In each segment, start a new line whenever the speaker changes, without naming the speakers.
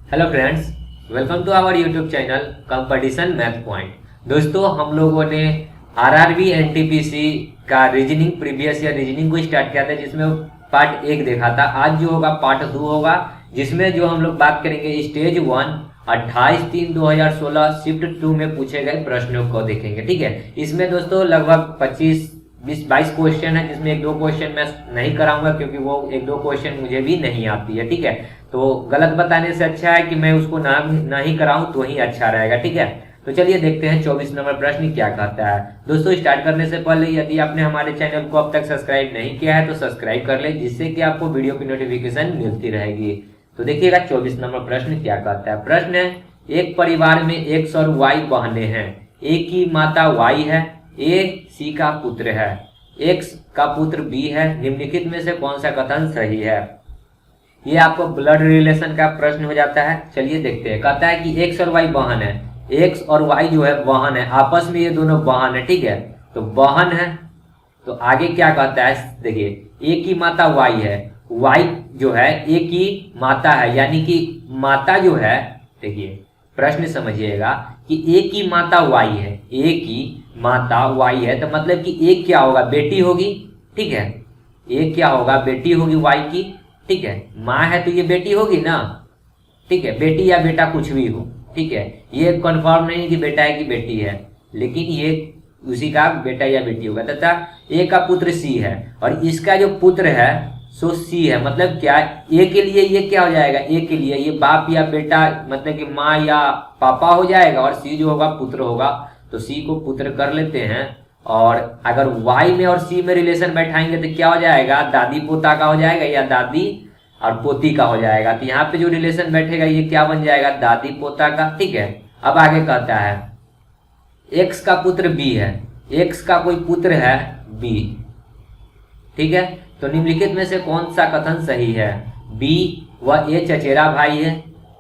Hello friends, welcome to our YouTube channel competition math point. दोस्तों, हम लोगों ने आरआरबी एनटीपीसी का रीजनिंग प्रीवियस ईयर रीजनिंग को स्टार्ट किया था, जिसमें पार्ट 1 देखा था। आज जो होगा पार्ट 2 होगा, जिसमें जो हम लोग बात करेंगे स्टेज 1 28/3/2016 शिफ्ट 2 में पूछे गए प्रश्नों को देखेंगे। ठीक है, इसमें दोस्तों लगभग 25-22 क्वेश्चन है, जिसमें 1-2 क्वेश्चन मैं नहीं कराऊंगा क्योंकि वो 1-2 क्वेश्चन मुझे भी नहीं आती है। ठीक है, तो गलत बताने से अच्छा है कि मैं उसको ना ही कराऊं तो ही अच्छा रहेगा। ठीक है, तो चलिए देखते हैं 24 नंबर प्रश्न क्या कहता है। दोस्तों, स्टार्ट करने से पहले यदि आपने हमारे चैनल को अब तक सब्सक्राइब नहीं किया है तो सब्सक्राइब कर ले, जिससे कि आपको वीडियो की नोटिफिकेशन मिलती रहेगी। तो देखिएगा 24 नंबर प्रश्न क्या कहता है। प्रश्न है, एक परिवार में एक्स और वाई बहनें हैं। ए की माता वाई है, ए सी का पुत्र है, एक्स का पुत्र बी है। निम्नलिखित में से कौन सा कथन सही है? ये आपको ब्लड रिलेशन का प्रश्न हो जाता है। चलिए देखते हैं। कहता है कि एक्स और वाई बहन है, एक्स और वाई जो है बहन है, आपस में ये दोनों बहन है। ठीक है, तो बहन है, तो आगे क्या कहता है देखिए, ए की माता वाई है, वाई जो है ए की माता है, यानी कि माता जो है, देखिए प्रश्न समझिएगा कि ए की माता वाई है, ए की माता वाई है, तो मतलब कि ए क्या होगा, बेटी होगी। ठीक है, ए क्या होगा, बेटी होगी वाई की। ठीक है, माँ है तो ये बेटी होगी ना। ठीक है, बेटी या बेटा कुछ भी हो। ठीक है, ये कंफर्म नहीं कि बेटा है कि बेटी है, लेकिन ये उसी का बेटा या बेटी होगा। तथा ए का पुत्र सी है और इसका जो पुत्र है सो सी है। मतलब क्या, ए के लिए ये क्या हो जाएगा, ए के लिए ये बाप या बेटा, मतलब कि माँ या पापा हो जाएगा, और सी जो होगा पुत्र होगा, तो सी को पुत्र कर लेते हैं। और अगर वाई में और सी में रिलेशन बैठाएंगे तो क्या हो जाएगा, दादी पोता का हो जाएगा या दादी और पोती का हो जाएगा। तो यहाँ पे जो रिलेशन बैठेगा ये क्या बन जाएगा, दादी पोता का। ठीक है, अब आगे कहता है एक्स का पुत्र बी है, एक्स का कोई पुत्र है बी। ठीक है, तो निम्नलिखित में से कौन सा कथन सही है? बी व ए चचेरा भाई है,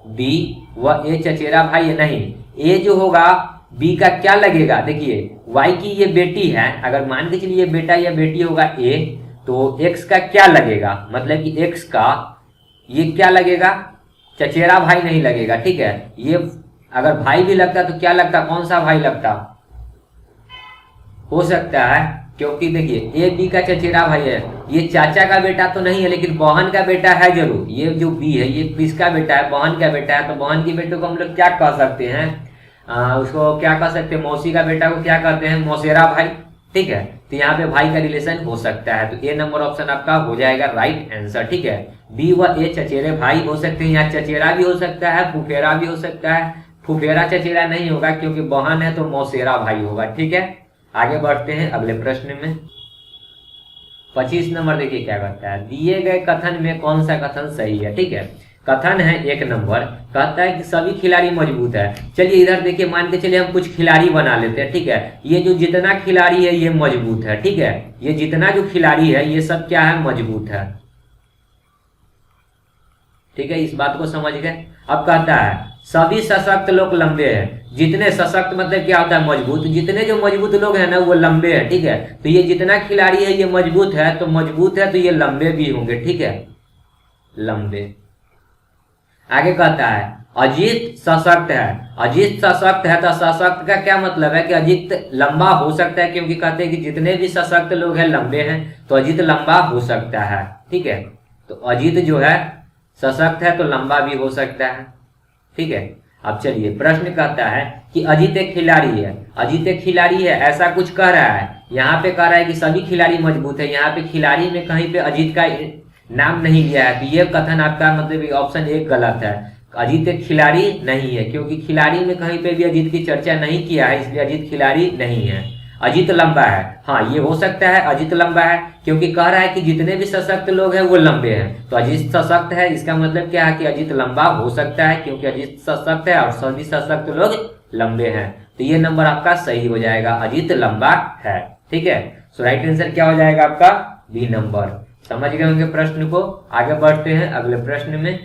बी व ए चचेरा भाई है। नहीं, ए जो होगा बी का क्या लगेगा, देखिए वाई की ये बेटी है, अगर मान के चलिए बेटा या बेटी होगा ए, तो एक्स का क्या लगेगा, मतलब कि एक्स का ये क्या लगेगा, चचेरा भाई नहीं लगेगा। ठीक है, ये अगर भाई भी लगता तो क्या लगता, कौन सा भाई लगता, हो सकता है, क्योंकि देखिए ए बी का चचेरा भाई है, ये चाचा का बेटा तो नहीं है, लेकिन बहन का बेटा है जरूर। ये जो बी है ये किसका बेटा है, बहन का बेटा है। तो बहन के बेटे को हम लोग क्या कह सकते हैं, उसको क्या कह सकते हैं, मौसी का बेटा को क्या कहते हैं, मौसेरा भाई। ठीक है, तो यहाँ पे भाई का रिलेशन हो सकता है, तो ए नंबर ऑप्शन आपका हो जाएगा राइट आंसर। ठीक है, बी व ए चचेरे भाई हो सकते हैं, यहाँ चचेरा भी हो सकता है, फुफेरा भी हो सकता है। फुफेरा चचेरा नहीं होगा क्योंकि बहन है, तो मौसेरा भाई होगा। ठीक है, आगे बढ़ते हैं अगले प्रश्न में। 25 नंबर देखिए क्या कहता है, दिए गए कथन में कौन सा कथन सही है? ठीक है, कथन है 1 नंबर, कहता है कि सभी खिलाड़ी मजबूत है। चलिए इधर देखिए, मान के चलिए हम कुछ खिलाड़ी बना लेते हैं। ठीक है, ये जो जितना खिलाड़ी है ये मजबूत है। ठीक है, ये जितना जो खिलाड़ी है ये सब क्या है, मजबूत है। ठीक है, इस बात को समझ गए। अब कहता है सभी सशक्त लोग लंबे हैं। जितने सशक्त मतलब क्या होता है, मजबूत। जितने जो मजबूत लोग हैं ना वो लंबे हैं। ठीक है, तो ये जितना खिलाड़ी है ये मजबूत है, तो मजबूत है तो ये लंबे भी होंगे। ठीक है, लंबे। आगे कहता है अजीत सशक्त है। अजीत सशक्त है, तो सशक्त का क्या मतलब है कि अजीत लंबा हो सकता है, क्योंकि कहते हैं कि जितने भी सशक्त लोग हैं लंबे हैं, तो अजीत लंबा हो सकता है। ठीक है, तो अजीत जो है सशक्त है तो लंबा भी हो सकता है। ठीक है, अब चलिए प्रश्न कहता है कि अजीत एक खिलाड़ी है। अजीत एक खिलाड़ी है ऐसा कुछ कह रहा है, यहाँ पे कह रहा है कि सभी खिलाड़ी मजबूत है। यहाँ पे खिलाड़ी में कहीं पे अजीत का नाम नहीं लिया है, तो ये कथन आपका मतलब ऑप्शन 1 गलत है। अजीत एक खिलाड़ी नहीं है, क्योंकि खिलाड़ी में कहीं पे भी अजीत की चर्चा नहीं किया है, इसलिए अजीत खिलाड़ी नहीं है। अजीत लंबा है, हाँ ये हो सकता है अजीत लंबा है, क्योंकि कह रहा है कि जितने भी सशक्त लोग हैं वो लंबे हैं, तो अजीत सशक्त है, इसका मतलब क्या है कि अजीत लंबा हो सकता है, क्योंकि अजीत सशक्त है और सभी सशक्त लोग लंबे हैं। तो ये नंबर आपका सही हो जाएगा, अजीत लंबा है। ठीक है, सो राइट आंसर क्या हो जाएगा आपका, बी नंबर। समझ गए होंगे प्रश्न को। आगे बढ़ते हैं अगले प्रश्न में।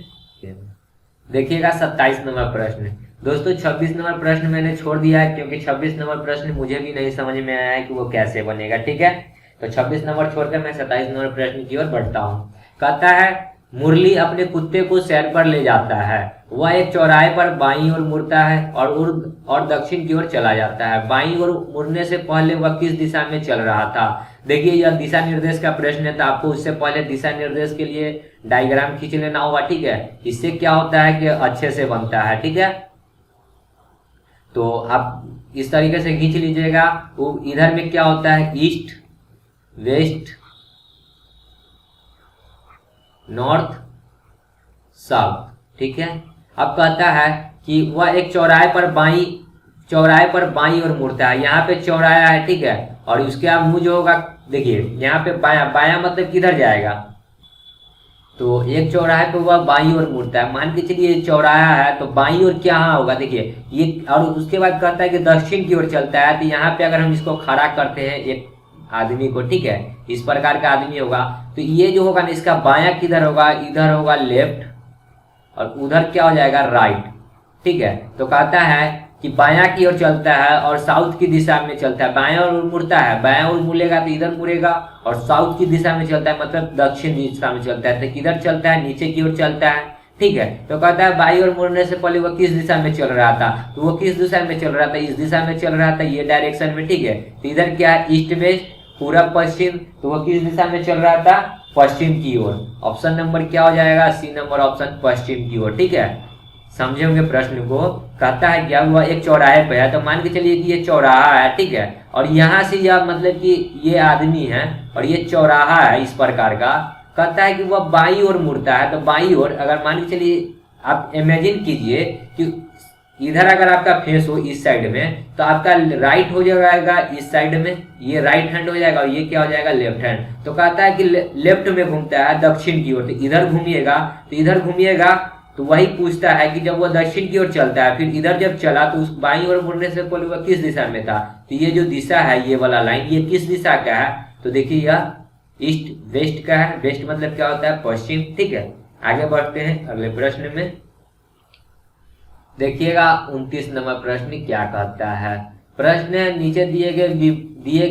देखिएगा 27 नंबर प्रश्न। दोस्तों 26 नंबर प्रश्न मैंने छोड़ दिया है, क्योंकि 26 नंबर प्रश्न मुझे भी नहीं समझ में आया है कि वो कैसे बनेगा। ठीक है, तो 26 नंबर छोड़कर मैं 27 नंबर प्रश्न की ओर बढ़ता हूँ। कहता है मुरली अपने कुत्ते को सैर पर ले जाता है। वह एक चौराहे पर बाईं ओर मुड़ता है और दक्षिण की ओर चला जाता है। बाईं ओर मुड़ने से पहले वह किस दिशा में चल रहा था? देखिए यह दिशा निर्देश का प्रश्न है, तो आपको उससे पहले दिशा निर्देश के लिए डायग्राम खींच लेना होगा, ठीक है। इससे क्या होता है कि अच्छे से बनता है, ठीक है। तो आप इस तरीके से खींच लीजिएगा। वो इधर में क्या होता है, ईस्ट, वेस्ट, नॉर्थ, साउथ, ठीक है। अब कहता है कि वह एक चौराहे पर बाईं ओर मुड़ता है। यहाँ पे चौराहा है, ठीक है, और उसके मुंह जो होगा, देखिए यहाँ पे बायां मतलब किधर जाएगा, तो एक चौराहे पे वह बाईं ओर मुड़ता है। मान के चलिए चौराहा है तो बाईं ओर क्या होगा, देखिए ये, और उसके बाद कहता है कि दक्षिण की ओर चलता है। तो यहाँ पे अगर हम इसको खड़ा करते हैं एक आदमी को, ठीक है, इस प्रकार का आदमी होगा, तो ये जो होगा ना, इसका बायां किधर होगा, इधर होगा लेफ्ट, और उधर क्या हो जाएगा, राइट, ठीक है। तो कहता है कि बायां की ओर चलता है और साउथ की दिशा में चलता है। बायां ओर मुड़ता है, बायां ओर मुड़ेगा तो इधर मुड़ेगा, और साउथ की दिशा में चलता है मतलब दक्षिण दिशा में चलता है, तो किधर चलता है, नीचे की ओर चलता है, ठीक है। तो कहता है बाईं ओर मुड़ने से पहले वो किस दिशा में चल रहा था, तो वो किस दिशा में चल रहा था, इस दिशा में चल रहा था, ये डायरेक्शन में, ठीक है। तो इधर क्या है, ईस्ट वेस्ट, पूरब पश्चिम, तो वो किस दिशा में चल रहा था, पश्चिम की ओर। ऑप्शन नंबर क्या हो जाएगा, सी नंबर ऑप्शन, पश्चिम की ओर, ठीक है। समझे होंगे प्रश्न को। कहता है क्या हुआ, एक चौराहे पे है, तो मान के चलिए कि ये चौराहा है, ठीक है, और यहाँ से यह मतलब कि ये आदमी है और ये चौराहा है इस प्रकार का। कहता है कि वह बाईं ओर मुड़ता है, तो बाईं ओर अगर मान के चलिए आप इमेजिन कीजिए कि इधर अगर आपका फेस हो इस साइड में, तो आपका राइट हो जाएगा इस साइड में, ये राइट हैंड हो जाएगा और ये क्या हो जाएगा, लेफ्ट हैंड। तो कहता है कि लेफ्ट में घूमता है दक्षिण की ओर, तो इधर घूमिएगा, तो इधर घूमिएगा, तो वही पूछता है कि जब वो दक्षिण की ओर चलता है, फिर इधर जब चला तो उस बाईं ओर मुड़ने से पहले वह किस दिशा में था, तो ये जो दिशा है, ये वाला लाइन, ये किस दिशा का है, तो देखिए यह ईस्ट वेस्ट का है। वेस्ट मतलब क्या होता है, पश्चिम, ठीक है। आगे बढ़ते हैं अगले प्रश्न में। देखिएगा 29 नंबर प्रश्न क्या कहता है। प्रश्न नीचे दिए गए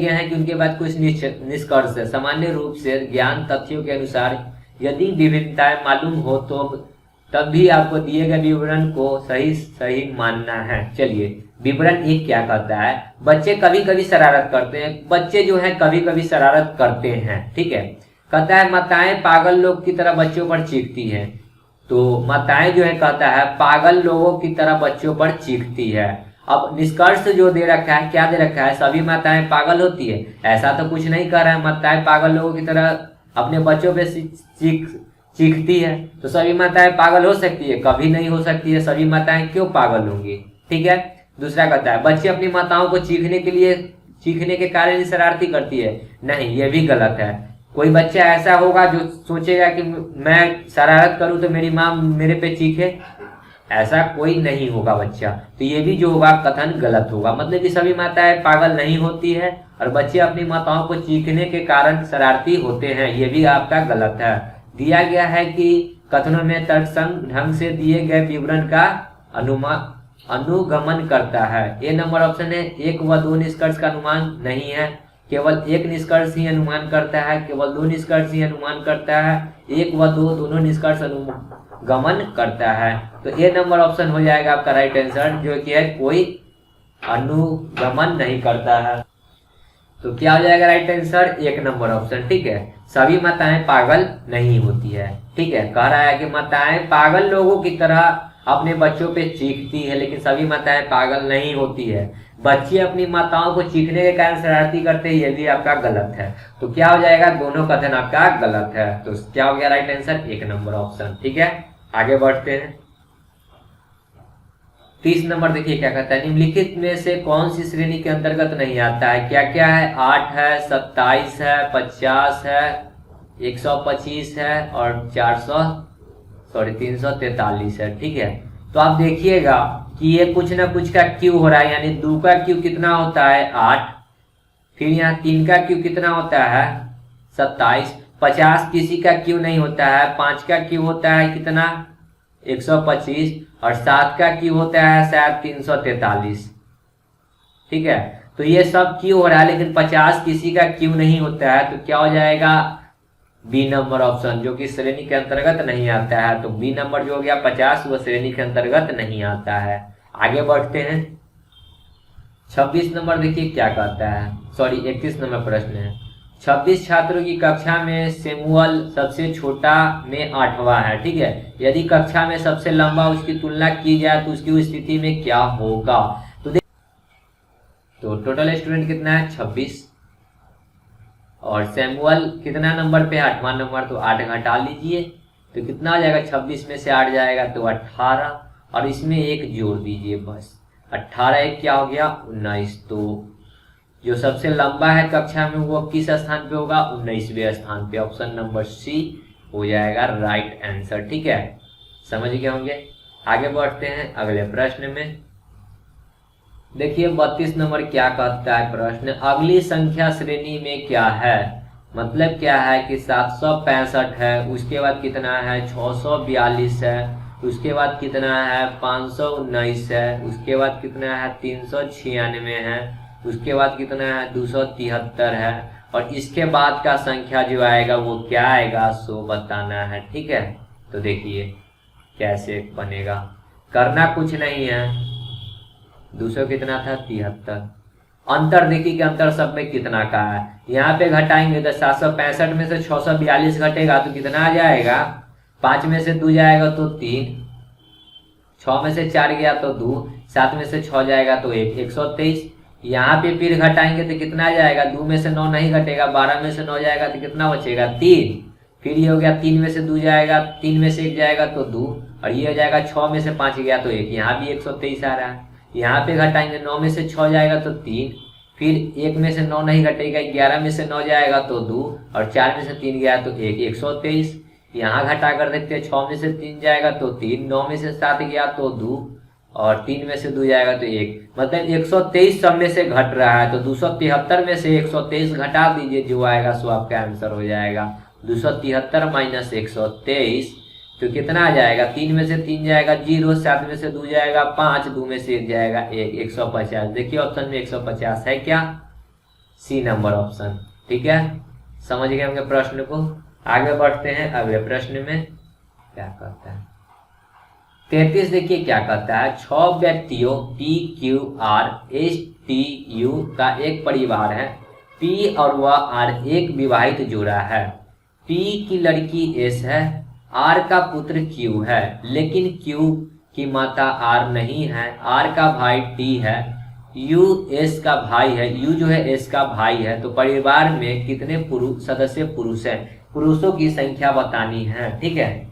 हैं कि उनके बाद कुछ निष्कर्ष है। सामान्य रूप से ज्ञान तथ्यों के अनुसार यदि विभिन्नताएं मालूम हो तो तब भी आपको दिए गए विवरण को सही मानना है। चलिए विवरण एक क्या कहता है, बच्चे कभी कभी शरारत करते हैं। बच्चे जो है कभी कभी शरारत करते हैं, ठीक है। कहता है माताएं पागल लोग की तरह बच्चों पर चीखती हैं। तो माताएं जो है कहता है पागल लोगों की तरह बच्चों पर चीखती है। अब निष्कर्ष जो दे रखा है, क्या दे रखा है, सभी माताएं पागल होती है, ऐसा तो कुछ नहीं कर रहा है। माताएं पागल लोगों की तरह अपने बच्चों पे चीखती है, तो सभी माताएं पागल हो सकती है, कभी नहीं हो सकती है। सभी माताएं क्यों पागल होंगी, ठीक है। दूसरा कहता है बच्चे अपनी माताओं को चीखने के कारण ही शरारती करती है। नहीं, ये भी गलत है। कोई बच्चा ऐसा होगा जो सोचेगा कि मैं शरारत करूं तो मेरी माँ मेरे पे चीखे, ऐसा कोई नहीं होगा बच्चा। तो ये भी जो होगा कथन गलत होगा। मतलब कि सभी माताएं पागल नहीं होती है और बच्चे अपनी माताओं को चीखने के कारण शरारती होते हैं, ये भी आपका गलत है। दिया गया है कि कथनों में तर्कसंग ढंग से दिए गए विवरण का अनुगमन करता है। ए नंबर ऑप्शन है, 1 व 2 निष्कर्ष का अनुमान नहीं है, केवल एक निष्कर्ष ही अनुमान करता है, केवल 2 निष्कर्ष ही अनुमान करता है, 1 व 2 दोनों निष्कर्ष अनुगमन करता है। तो ए नंबर ऑप्शन हो जाएगा आपका राइट आंसर, जो कि है कोई अनुगमन नहीं करता है। तो क्या हो जाएगा राइट आंसर, 1 नंबर ऑप्शन, ठीक है। सभी माताएं पागल नहीं होती है, ठीक है। कह रहा है कि माताएं पागल लोगों की तरह अपने बच्चों पे चीखती है, लेकिन सभी माताएं पागल नहीं होती है। बच्चे अपनी माताओं को चीखने के कारण शरारती करते हैं, ये भी आपका गलत है। तो क्या हो जाएगा, दोनों कथन आपका गलत है। तो क्या हो गया राइट आंसर, 1 नंबर ऑप्शन, ठीक है। आगे बढ़ते हैं 30 नंबर। देखिए क्या कहता है, निम्नलिखित में से कौन सी श्रेणी के अंतर्गत नहीं आता है। क्या क्या है, 8 है, 27 है, 50 है, 125 है और 343 है, ठीक है। तो आप देखिएगा कि ये कुछ ना कुछ का क्यू हो रहा है, यानी 2 का क्यू कितना होता है, 8, फिर यहाँ 3 का क्यू कितना होता है, 27, 50 किसी का क्यू नहीं होता है, 5 का क्यू होता है कितना, 125, और 7 का क्यू होता है शायद 343, ठीक है। तो ये सब क्यू हो रहा है, लेकिन 50 किसी का क्यू नहीं होता है। तो क्या हो जाएगा, बी नंबर ऑप्शन, जो कि श्रेणी के अंतर्गत नहीं आता है। तो बी नंबर जो हो गया 50 वो श्रेणी के अंतर्गत नहीं आता है। आगे बढ़ते हैं। 26 नंबर देखिए क्या कहता है, सॉरी 31 नंबर प्रश्न है। 26 छात्रों की कक्षा में सैमुअल सबसे छोटा में 8वां है, ठीक है। यदि कक्षा में सबसे लंबा उसकी तुलना की जाए तो उसकी स्थिति में क्या होगा। तो टोटल स्टूडेंट कितना है 26, और सैमुअल कितना नंबर पे 8वां नंबर, तो 8 घटा लीजिए तो कितना आ जाएगा, 26 में से 8 जाएगा तो 18, और इसमें 1 जोड़ दीजिए बस। 18 एक क्या हो गया 19। तो जो सबसे लंबा है कक्षा में वो किस स्थान पे होगा, 19वें स्थान पे। ऑप्शन नंबर सी हो जाएगा राइट आंसर, ठीक है। समझ गए होंगे। आगे बढ़ते हैं अगले प्रश्न में। देखिए 32 नंबर क्या कहता है प्रश्न, अगली संख्या श्रेणी में क्या है। मतलब क्या है कि 765 है, उसके बाद कितना है 642 है, उसके बाद कितना है 519 है, उसके बाद कितना है 396 है, उसके बाद कितना है 273 है, और इसके बाद का संख्या जो आएगा वो क्या आएगा सो बताना है, ठीक है। तो देखिए कैसे बनेगा, करना कुछ नहीं है। 200 कितना था 73। अंतर देखिए कि अंतर सब में कितना का है। यहाँ पे घटाएंगे तो 765 में से 642 घटेगा तो कितना आ जाएगा, 5 में से 2 जाएगा तो 3, 6 में से 4 गया तो 2, 7 में से 6 जाएगा तो 1, 123। यहाँ पे फिर घटाएंगे तो कितना आ जाएगा, 2 में से 9 नहीं घटेगा, 12 में से 9 जाएगा तो कितना बचेगा 3। फिर ये हो गया 3 में से 2 जाएगा, 3 में से 1 जाएगा तो 2, और ये हो जाएगा 6 में से 5 गया तो 1, यहाँ भी 123 आ रहा है। यहाँ पे घटाएंगे 9 में से 6 जाएगा तो 3, फिर 1 में से 9 नहीं घटेगा, 11 में से 9 जाएगा तो 2, और 4 में से 3 गया तो 1, 123। यहाँ घटा कर देखते हैं, 6 में से 3 जाएगा तो 3, 9 में से 7 गया तो 2, और 3 में से 2 जाएगा तो 1, मतलब 123 सब में से घट रहा है। तो 273 में से 123 घटा दीजिए, जो आएगा सो आपका आंसर हो जाएगा 273 माइनस 123, तो कितना आ जाएगा, 3 में से 3 जाएगा 0, 7 में से 2 जाएगा 5, 2 में से 1 जाएगा 1, 150। देखिए ऑप्शन में 150 है क्या, सी नंबर ऑप्शन, ठीक है। समझ गए होंगे प्रश्न को। आगे बढ़ते हैं अगले प्रश्न में क्या कहता है। 33 देखिए क्या कहता है, 6 व्यक्तियों PQRSTU का एक परिवार है। P और वह R एक विवाहित जोड़ा है। P की लड़की S है, R का पुत्र Q है, लेकिन Q की माता R नहीं है, R का भाई T है, U S का भाई है, U जो है S का भाई है। तो परिवार में कितने सदस्य पुरुष हैं, पुरुषों की संख्या बतानी है, ठीक है।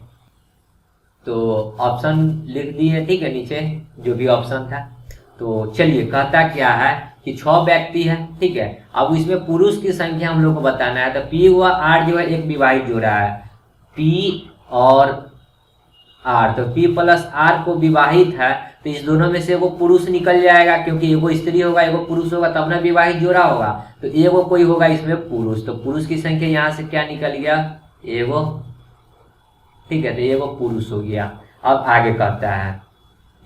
तो ऑप्शन लिख दिए, ठीक है, नीचे जो भी ऑप्शन था। तो चलिए कहता क्या है कि 6 व्यक्ति है, ठीक है। अब इसमें पुरुष की संख्या हम लोग को बताना है। तो P हुआ R जो है एक विवाहित जोड़ा है, P और R, तो P प्लस R को विवाहित है, तो इस दोनों में से वो पुरुष निकल जाएगा, क्योंकि एगो स्त्री होगा एगो पुरुष होगा तब ना विवाहित जोड़ा होगा। तो एगो कोई होगा इसमें पुरुष, तो पुरुष की संख्या यहाँ से क्या निकल गया, एगो, ठीक है। तो एगो पुरुष हो गया। अब आगे कहता है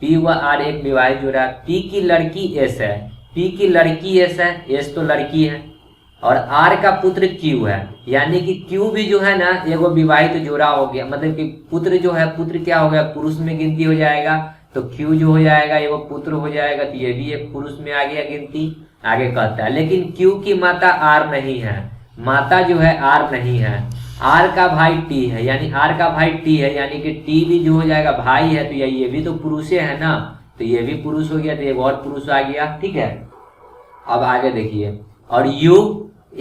P व R एक विवाहित जोड़ा, P की लड़की S है, P की लड़की S है, S तो लड़की है, और R का पुत्र Q है, यानी कि Q भी जो है ना एगो विवाहित जोड़ा हो गया, मतलब कि पुत्र जो है, पुत्र क्या हो गया पुरुष में गिनती हो जाएगा, तो Q जो हो जाएगा एगो पुत्र हो जाएगा, तो ये भी एक पुरुष में आ गया गिनती। आगे कहता है लेकिन Q की माता R नहीं है, माता जो है R नहीं है, R का भाई T है, यानी R का भाई T है, यानी कि T भी जो हो जाएगा भाई है, तो ये भी तो पुरुष है ना, तो ये भी पुरुष हो गया, तो एक और पुरुष आ गया, ठीक है। अब आगे देखिए, और U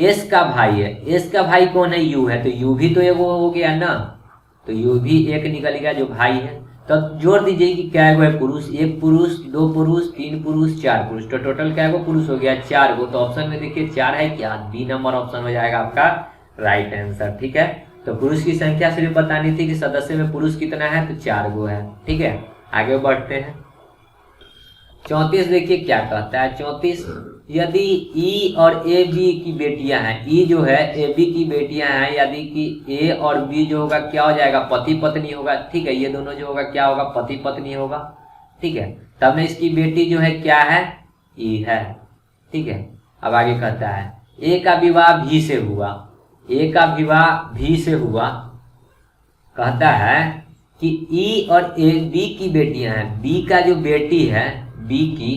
S का भाई है, S का भाई कौन है, U है, तो U भी तो एगो हो गया ना, तो U भी एक निकल गया जो भाई है। तो जोड़ दीजिए कि क्या है पुरुष, एक पुरुष, दो पुरुष, तीन पुरुष, चार पुरुष, तो टोटल क्या है पुरुष हो गया 4 गो। तो ऑप्शन में देखिए 4 है क्या, बी नंबर ऑप्शन हो जाएगा आपका राइट आंसर, ठीक है। तो पुरुष की संख्या सिर्फ बतानी थी कि सदस्य में पुरुष कितना है, तो 4 गो है, ठीक है। आगे बढ़ते हैं। 34 देखिए क्या कहता है। 34, यदि E और AB की बेटियां हैं, E जो है AB की बेटियां हैं, यदि कि A और B जो होगा क्या हो जाएगा, पति पत्नी होगा, ठीक है। ये दोनों जो होगा क्या होगा, पति पत्नी होगा, ठीक है। तब में इसकी बेटी जो है क्या है, E है, ठीक है। अब आगे कहता है A का विवाह B से हुआ, ए का विवाह भी से हुआ। कहता है कि ई और ए बी की बेटियां हैं। बी का जो बेटी है, बी की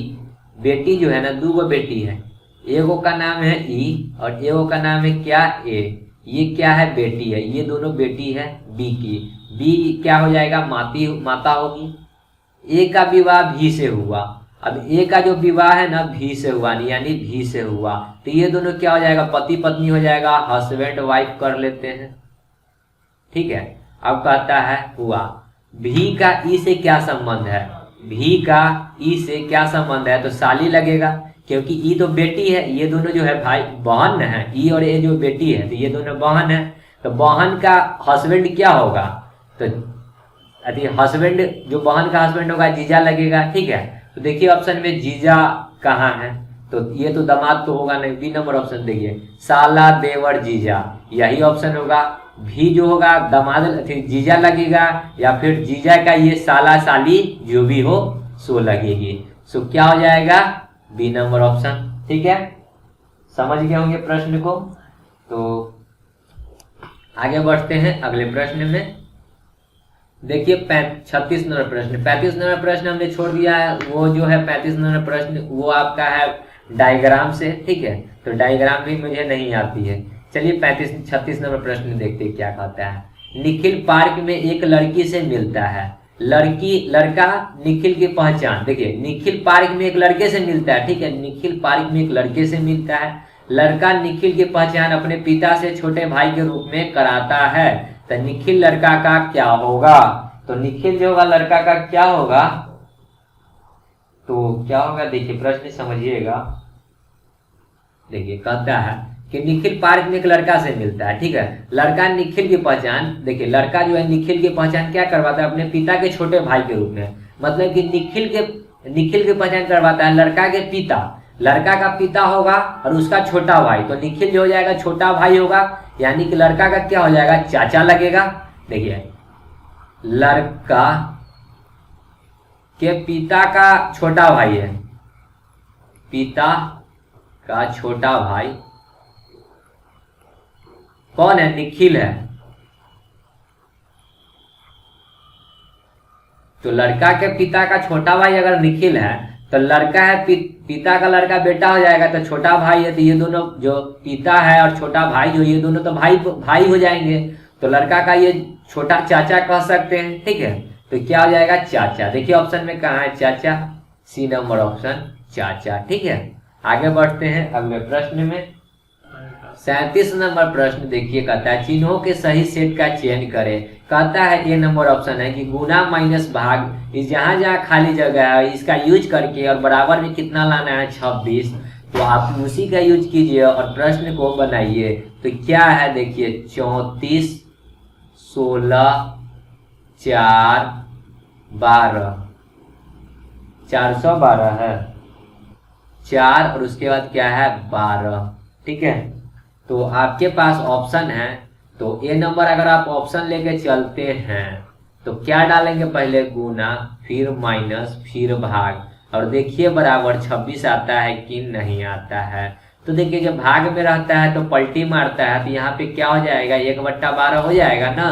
बेटी जो है ना, 2 बेटी है। एगो का नाम है ई और एगो का नाम है क्या, ए। ये क्या है, बेटी है। ये दोनों बेटी है बी की। बी क्या हो जाएगा, माता होगी। ए का विवाह भी से हुआ। अब ए का जो विवाह है ना भी से हुआ, यानी भी से हुआ, तो ये दोनों क्या हो जाएगा, पति पत्नी हो जाएगा, हस्बैंड वाइफ कर लेते हैं। ठीक है। अब कहता है हुआ, भी का ई से क्या संबंध है, भी का ई से क्या संबंध है, तो साली लगेगा, क्योंकि ई तो बेटी है। ये दोनों जो है भाई बहन है, ई और ए जो बेटी है, तो ये दोनों बहन है। तो बहन का हस्बैंड क्या होगा, तो हस्बैंड, जो बहन का हस्बैंड होगा जीजा लगेगा। ठीक है। तो देखिए ऑप्शन में जीजा कहाँ है, तो ये तो दामाद तो होगा नहीं। बी नंबर ऑप्शन देखिए, साला देवर जीजा, यही ऑप्शन होगा। भी जो होगा दामाद जीजा लगेगा, या फिर जीजा का ये साला साली जो भी हो सो लगेगी। सो क्या हो जाएगा, बी नंबर ऑप्शन। ठीक है, समझ गए होंगे प्रश्न को। तो आगे बढ़ते हैं अगले प्रश्न में। देखिए 36 नंबर प्रश्न, 35 नंबर प्रश्न हमने छोड़ दिया है। वो जो है 35 नंबर प्रश्न वो आपका है डायग्राम से। ठीक है, तो डायग्राम भी मुझे नहीं आती है। चलिए 36 नंबर प्रश्न देखते हैं क्या कहता है। निखिल पार्क में एक लड़की से मिलता है। लड़का निखिल की पहचान, देखिए निखिल पार्क में एक लड़के से मिलता है। ठीक है, निखिल पार्क में एक लड़के से मिलता है। लड़का निखिल की पहचान अपने पिता से छोटे भाई के रूप में कराता है। तो निखिल लड़का का क्या होगा, तो निखिल जो होगा लड़का का क्या होगा, तो क्या होगा, देखिए प्रश्न समझिएगा। देखिए कहता है कि निखिल पार्क में एक लड़का से मिलता है। ठीक है, लड़का निखिल की पहचान, देखिए लड़का जो है निखिल की पहचान क्या करवाता है, अपने पिता के छोटे भाई के रूप में। मतलब कि निखिल की पहचान करवाता है लड़का के पिता। लड़का का पिता होगा और उसका छोटा भाई, तो निखिल जो हो जाएगा छोटा भाई होगा, यानी कि लड़का का क्या हो जाएगा, चाचा लगेगा। देखिए लड़का के पिता का छोटा भाई है, पिता का छोटा भाई कौन है, निखिल है। तो लड़का के पिता का छोटा भाई अगर निखिल है, तो लड़का है पिता का लड़का बेटा हो जाएगा, तो छोटा भाई है, तो ये दोनों जो पिता है और छोटा भाई जो, ये दोनों तो भाई हो जाएंगे। तो लड़का का ये छोटा चाचा कह सकते हैं। ठीक है, तो क्या हो जाएगा, चाचा। देखिए ऑप्शन में कहाँ है चाचा, सी नंबर ऑप्शन चाचा। ठीक है, आगे बढ़ते हैं अगले प्रश्न में। 37 नंबर प्रश्न देखिए, कहता है चिन्हों के सही सेट का चयन करें। कहता है ए नंबर ऑप्शन है कि गुना माइनस भाग, इस जहां जहां खाली जगह है इसका यूज करके और बराबर में कितना लाना है, 26। तो आप उसी का यूज कीजिए और प्रश्न को बनाइए। तो क्या है, देखिए 34 16 4 12, 412 है 4 और उसके बाद क्या है 12। ठीक है, तो आपके पास ऑप्शन है, तो ए नंबर अगर आप ऑप्शन लेके चलते हैं तो क्या डालेंगे, पहले गुना, फिर माइनस, फिर भाग, और देखिए बराबर 26 आता है कि नहीं आता है। तो देखिए जब भाग में रहता है तो पलटी मारता है, तो यहाँ पे क्या हो जाएगा, 1/12 हो जाएगा ना।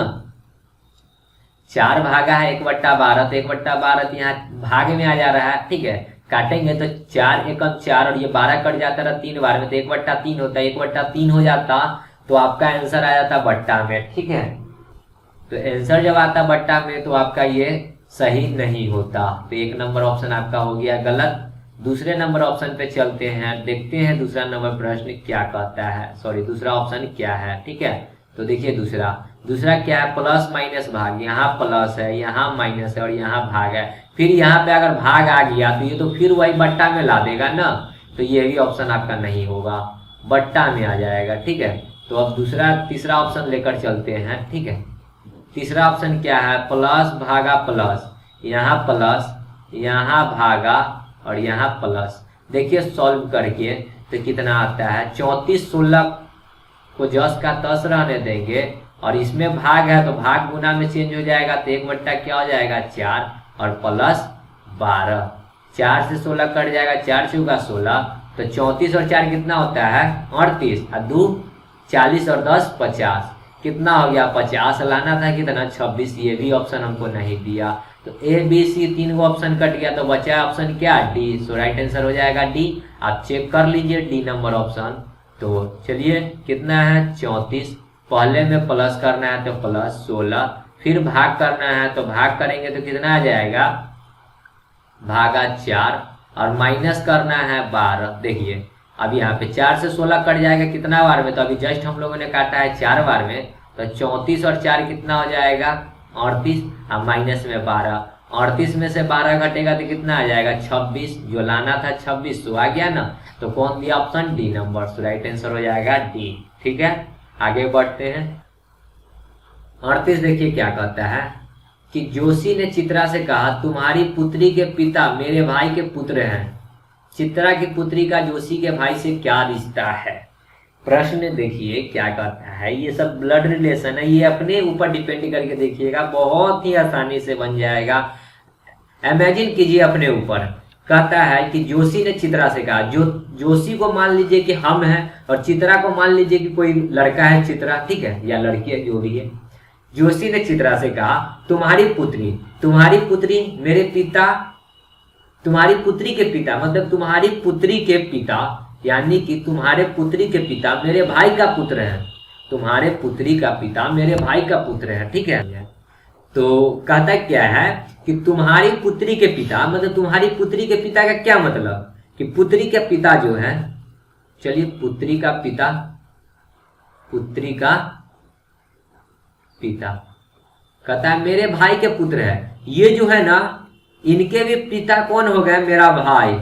4 भागा है 1/12, तो 1/12 तो यहाँ भाग में आ जा रहा है। ठीक है, काटेंगे तो 4 एकम 4 और ये 12 कट जाता रहा 3 बार में, तो 1/3 होता है, 1/3 हो जाता तो आपका आंसर आ जाता बट्टा में। ठीक है, तो आंसर जब आता बट्टा में तो आपका ये सही नहीं होता, तो 1 नंबर ऑप्शन आपका हो गया गलत। दूसरे नंबर ऑप्शन पे चलते हैं, देखते हैं दूसरा नंबर प्रश्न क्या कहता है, सॉरी दूसरा ऑप्शन क्या है। ठीक है, तो देखिए दूसरा क्या है, प्लस माइनस भाग, यहाँ प्लस है, यहाँ माइनस है और यहाँ भाग है। फिर यहाँ पे अगर भाग आ गया तो ये तो फिर वही बट्टा में ला देगा ना, तो ये भी ऑप्शन आपका नहीं होगा, बट्टा में आ जाएगा। ठीक है, तो अब तीसरा ऑप्शन लेकर चलते हैं। ठीक है, तीसरा ऑप्शन क्या है, प्लस भागा प्लस, यहाँ प्लस, यहाँ भागा और यहाँ प्लस। देखिए सॉल्व करके तो कितना आता है, 34 16 को 10 का 10 रहने देंगे और इसमें भाग है तो भाग गुना में चेंज हो जाएगा, तो 1 क्या हो जाएगा 4 और प्लस 12, 4 से 16 कट जाएगा, 4 चौका 16, तो 34 और 4 कितना होता है 38, और 2 40 और 10 50, कितना हो गया 50, लाना था कितना 26, ये भी ऑप्शन हमको नहीं दिया। तो A B C 3 option cut गया, तो बचा ऑप्शन क्या, डी। सो राइट आंसर हो जाएगा डी। आप चेक कर लीजिए डी नंबर ऑप्शन। तो चलिए कितना है 34, पहले में प्लस करना है तो प्लस 16, फिर भाग करना है तो भाग करेंगे तो कितना आ जाएगा, भागा 4, और माइनस करना है 12। देखिए अब यहाँ पे 4 से 16 कट जाएगा कितना बार में, तो अभी जस्ट हम लोगों ने काटा है 4 बार में, तो 34 और 4 कितना हो जाएगा 38, अब माइनस में 12, 38 में से 12 घटेगा तो कितना आ जाएगा 26, जो लाना था 26 तो आ गया ना। तो कौन दिया ऑप्शन, डी नंबर। सो राइट आंसर हो जाएगा डी। ठीक है, आगे बढ़ते हैं। 38 देखिए क्या कहता है कि जोशी ने चित्रा से कहा, तुम्हारी पुत्री के पिता मेरे भाई के पुत्र हैं। चित्रा की पुत्री का जोशी के भाई से क्या रिश्ता है। प्रश्न देखिए क्या कहता है, ये सब ब्लड रिलेशन है, ये अपने ऊपर डिपेंड करके देखिएगा, बहुत ही आसानी से बन जाएगा। इमेजिन कीजिए अपने ऊपर। कहता है कि जोशी ने चित्रा से कहा, जोशी को मान लीजिए कि हम हैं, और चित्रा को मान लीजिए कि कोई लड़का है चित्रा, ठीक है, या लड़की है, जो भी है। जोशी ने चित्रा से कहा, तुम्हारी पुत्री मेरे पिता, तुम्हारी पुत्री के पिता, मतलब तुम्हारी पुत्री के पिता, यानी कि तुम्हारे पुत्री के पिता मेरे भाई का पुत्र है। तुम्हारे पुत्री का पिता मेरे भाई का पुत्र है, ठीक है। तो कहता क्या है कि तुम्हारी पुत्री के पिता, मतलब तुम्हारी पुत्री के पिता का क्या मतलब, कि पुत्री के पिता जो है, चलिए पुत्री का पिता, पुत्री का पिता कहता है मेरे भाई के पुत्र है। ये जो है ना, इनके भी पिता कौन हो गया, मेरा भाई।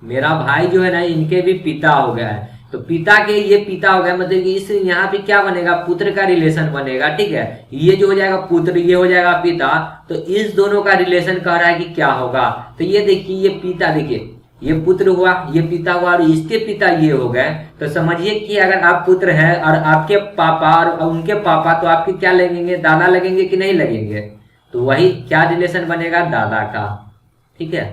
मेरा भाई जो है ना, इनके भी पिता हो गया है। तो पिता के ये पिता हो गया, मतलब कि इस यहाँ पे क्या बनेगा, पुत्र का रिलेशन बनेगा, ठीक है। ये जो हो जाएगा पुत्र, ये हो जाएगा पिता, तो इस दोनों का रिलेशन कह रहा है कि क्या होगा। तो ये देखिए, ये पिता, देखिए ये पुत्र हुआ, ये पिता हुआ, और इसके पिता ये हो गए। तो समझिए कि अगर आप पुत्र हैं और आपके पापा और उनके पापा, तो आपके क्या लगेंगे, दादा लगेंगे कि नहीं लगेंगे। तो वही क्या रिलेशन बनेगा, दादा का, ठीक है।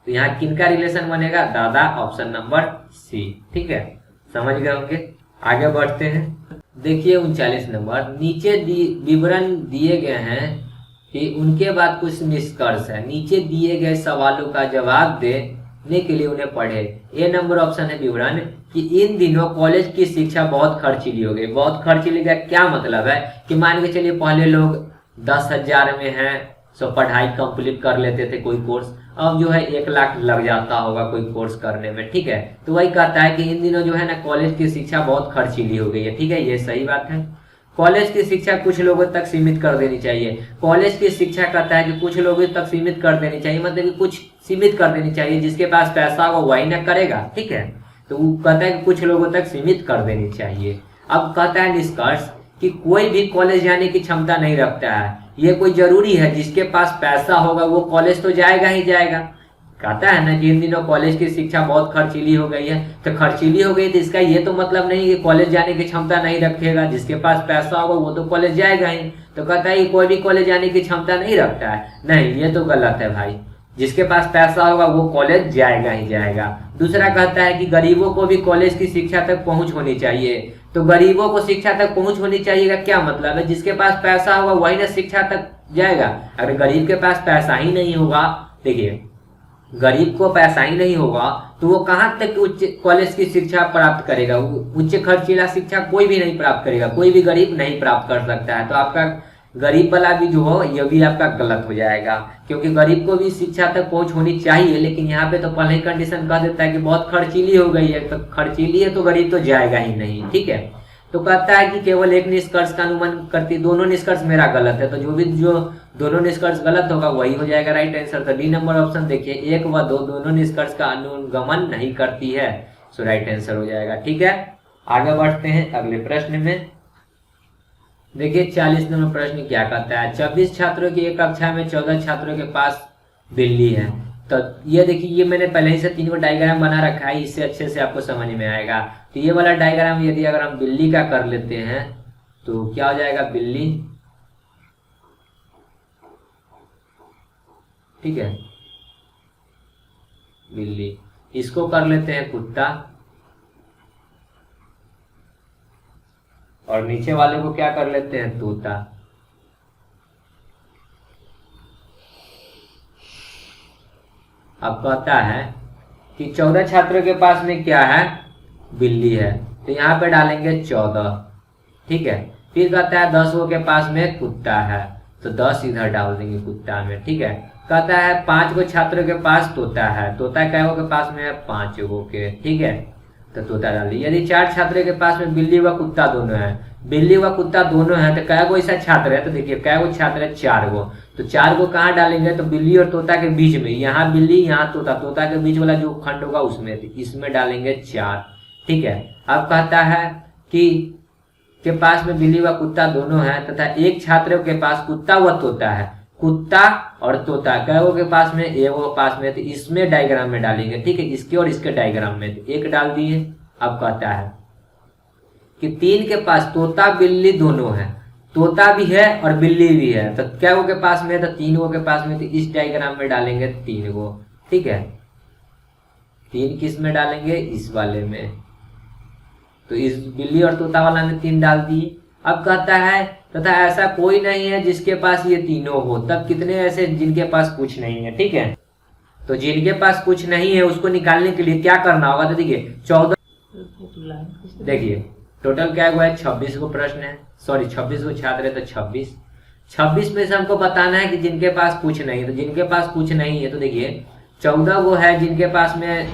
तो यहाँ किनका रिलेशन बनेगा, दादा, ऑप्शन नंबर सी, ठीक है। समझ गए होंगे, आगे बढ़ते हैं। देखिए 39 नंबर, नीचे विवरण दिए गए हैं कि उनके बाद कुछ निष्कर्ष है। नीचे दिए गए सवालों का जवाब देने के लिए उन्हें पढ़े। ए नंबर ऑप्शन है विवरण, कि इन दिनों कॉलेज की शिक्षा बहुत खर्चीली हो गई। बहुत खर्चीली का क्या मतलब है, कि मान के चलिए पहले लोग 10,000 में है सो पढ़ाई कंप्लीट कर लेते थे कोई कोर्स, अब जो है 1 लाख लग जाता होगा कोई कोर्स करने में, ठीक है। तो वही कहता है कि इन दिनों जो है ना कॉलेज की शिक्षा बहुत खर्चीली हो गई है, ठीक है, ये सही बात है। कॉलेज की शिक्षा कुछ लोगों तक सीमित कर देनी चाहिए। कॉलेज की शिक्षा कहता है कि कुछ लोगों तक सीमित कर देनी चाहिए, मतलब कि कुछ सीमित कर देनी चाहिए, जिसके पास पैसा होगा वही ना करेगा, ठीक है। तो वो कहता है कि कुछ लोगों तक सीमित कर देनी चाहिए। अब कहता है निष्कर्ष कि कोई भी कॉलेज जाने की क्षमता नहीं रखता है। ये कोई जरूरी है, जिसके पास पैसा होगा वो कॉलेज तो जाएगा ही जाएगा। कहता है ना कि इन दिनों कॉलेज की शिक्षा बहुत खर्चीली हो गई है, तो खर्चीली हो गई तो इसका ये तो मतलब नहीं कि कॉलेज जाने की क्षमता नहीं रखेगा, जिसके पास पैसा होगा वो तो कॉलेज जाएगा ही। तो कहता है कोई भी कॉलेज जाने की क्षमता नहीं रखता है, नहीं, ये तो गलत है भाई। जिसके पास पैसा होगा वो कॉलेज जाएगा ही जाएगा। दूसरा कहता है कि गरीबों को भी कॉलेज की शिक्षा तक पहुंच होनी चाहिए। तो गरीबों को शिक्षा तक पहुंच होनी चाहिए का क्या मतलब है, जिसके पास पैसा होगा वही ना शिक्षा तक जाएगा। अगर गरीब के पास पैसा ही नहीं होगा, देखिए गरीब को पैसा ही नहीं होगा तो वो कहाँ तक उच्च कॉलेज की शिक्षा प्राप्त करेगा। उच्च खर्चीला शिक्षा कोई भी नहीं प्राप्त करेगा, कोई भी गरीब नहीं प्राप्त कर सकता है। तो आपका गरीब वाला भी जो हो ये भी आपका गलत हो जाएगा, क्योंकि गरीब को भी शिक्षा तक पहुंच होनी चाहिए। लेकिन यहाँ पे तो पहले ही कंडीशन कह देता है कि बहुत खर्चीली हो गई है, तो खर्चीली है तो गरीब तो जाएगा ही नहीं, ठीक है। तो कहता है कि केवल एक निष्कर्ष का अनुमान करती, दोनों निष्कर्ष मेरा गलत है। तो जो दोनों निष्कर्ष गलत होगा वही हो जाएगा राइट आंसर। तो डी नंबर ऑप्शन देखिए 1 व 2 दोनों निष्कर्ष का अनुगमन नहीं करती है, सो राइट आंसर हो जाएगा, ठीक है। आगे बढ़ते हैं अगले प्रश्न में। देखिए 40 नंबर प्रश्न क्या कहता है, 26 छात्रों की एक कक्षा में 14 छात्रों के पास बिल्ली है। तो ये देखिए, ये मैंने पहले ही से 3 को डायग्राम बना रखा है, इससे अच्छे से आपको समझ में आएगा। तो ये वाला डायग्राम यदि अगर हम बिल्ली का कर लेते हैं तो क्या हो जाएगा, बिल्ली, ठीक है, बिल्ली। इसको कर लेते हैं कुत्ता, और नीचे वाले को क्या कर लेते हैं, तोता। अब कहता है कि 14 छात्रों के पास में क्या है, बिल्ली है, तो यहाँ पे डालेंगे 14, ठीक है। फिर कहता है 10 गो के पास में कुत्ता है, तो 10 इधर डाल देंगे कुत्ता में, ठीक है। कहता है 5 गो छात्रों के पास तोता है, तोता कै गो के पास में है, 5 गो के, ठीक है, तो तोता डाल दिया। यदि 4 छात्रों के पास में बिल्ली व कुत्ता दोनों है, बिल्ली व कुत्ता दोनों है, तो कै गो ऐसा छात्र है, तो देखिए कै गो छात्र है, 4 गो, तो 4 गो कहाँ डालेंगे, तो बिल्ली और तोता के बीच में, यहाँ बिल्ली यहाँ तोता, तोता के बीच वाला जो खंड होगा उसमें, इसमें डालेंगे 4, ठीक है। अब कहता है कि के पास में बिल्ली व कुत्ता दोनों है तथा एक छात्र के पास कुत्ता व तोता है, कुत्ता और तोता कई के पास में, एक पास में, तो इसमें डायग्राम में डालेंगे, ठीक है, इसके और इसके डायग्राम में, तो एक डाल दिए। अब कहता है कि 3 के पास तोता बिल्ली दोनों है, तोता भी है और बिल्ली भी है, तो क्या के पास में, तो 3 गो के पास में, तो इस डायग्राम में डालेंगे 3 गो, ठीक है। 3 किस में डालेंगे, इस वाले में, तो इस बिल्ली और तोता वाला में 3 डाल दिए। अब कहता है तथा ऐसा कोई नहीं है जिसके पास ये तीनों हो, तब कितने ऐसे जिनके पास कुछ नहीं है, ठीक है। तो जिनके पास कुछ नहीं है उसको निकालने के लिए क्या करना होगा, तो देखिए 14, देखिए टोटल क्या हुआ है, 26 को प्रश्न है, सॉरी 26 को छात्र है, तो 26 में से हमको बताना है कि जिनके पास कुछ नहीं है, तो जिनके पास कुछ नहीं है, तो देखिए 14 वो है जिनके पास में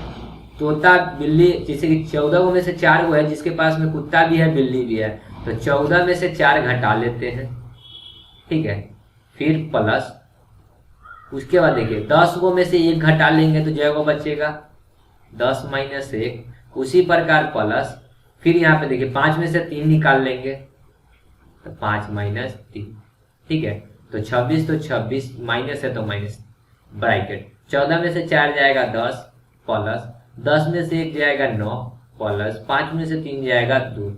तोता बिल्ली, जैसे कि 14 गो में से 4 गो है जिसके पास में कुत्ता भी है बिल्ली भी है, तो 14 में से 4 घटा लेते हैं, ठीक है। फिर प्लस, उसके बाद देखिए 10 गो में से 1 घटा लेंगे तो जो गो बचेगा 10 माइनस 1, उसी प्रकार प्लस, फिर यहाँ पे देखिए 5 में से 3 निकाल लेंगे तो 5 माइनस 3, ठीक है। तो 26, तो 26 माइनस है तो माइनस ब्रैकेट, 14 में से 4 जाएगा 10 प्लस 10 में से 1 जाएगा 9 प्लस 5 में से 3 जाएगा 2,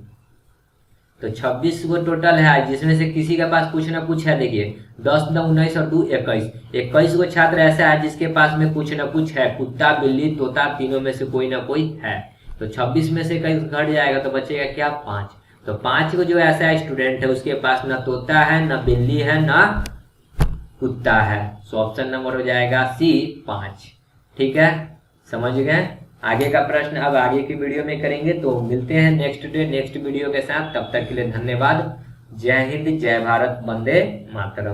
तो 26 गो टोटल है, जिसमें से किसी के पास कुछ ना कुछ है। देखिए 10 9 19 और 2 21, 21 गो छात्र ऐसा है जिसके पास में कुछ ना कुछ है, कुत्ता बिल्ली तोता तीनों में से कोई ना कोई है, तो 26 में से कहीं घट जाएगा तो बचेगा क्या, 5, तो 5 को जो ऐसा स्टूडेंट है उसके पास ना तोता है, ना बिल्ली है, ना कुत्ता है, सो ऑप्शन नंबर हो जाएगा सी 5, ठीक है, समझ गए। आगे का प्रश्न अब आगे की वीडियो में करेंगे, तो मिलते हैं नेक्स्ट वीडियो के साथ, तब तक के लिए धन्यवाद। जय हिंद, जय भारत, वंदे मातरम।